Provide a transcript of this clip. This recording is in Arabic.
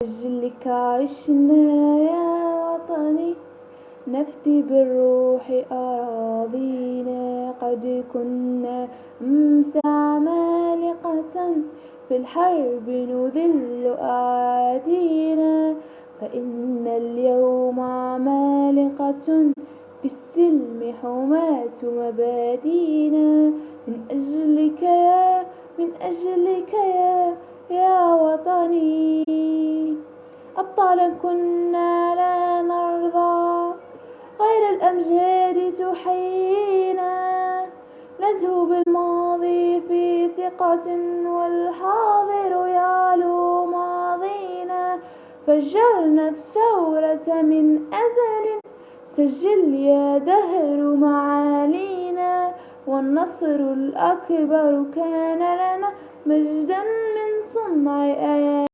اجلك عشنا يا وطني، نفدي بالروح أراضينا. قد كنا أمس عمالقة، في الحرب نذل أعادينا، فإن اليوم عمالقة، بالسلم حماة مبادينا. من أجلك يا وطني، أبطالا كنا لا نرضى غير الأمجاد تحيينا. نزهو بالماضي في ثقة، والحاضر يعلو ماضينا. فجرنا الثورة من أزل، سجل يا دهر معالينا. والنصر الأكبر كان لنا، مجدا من صنع آيات.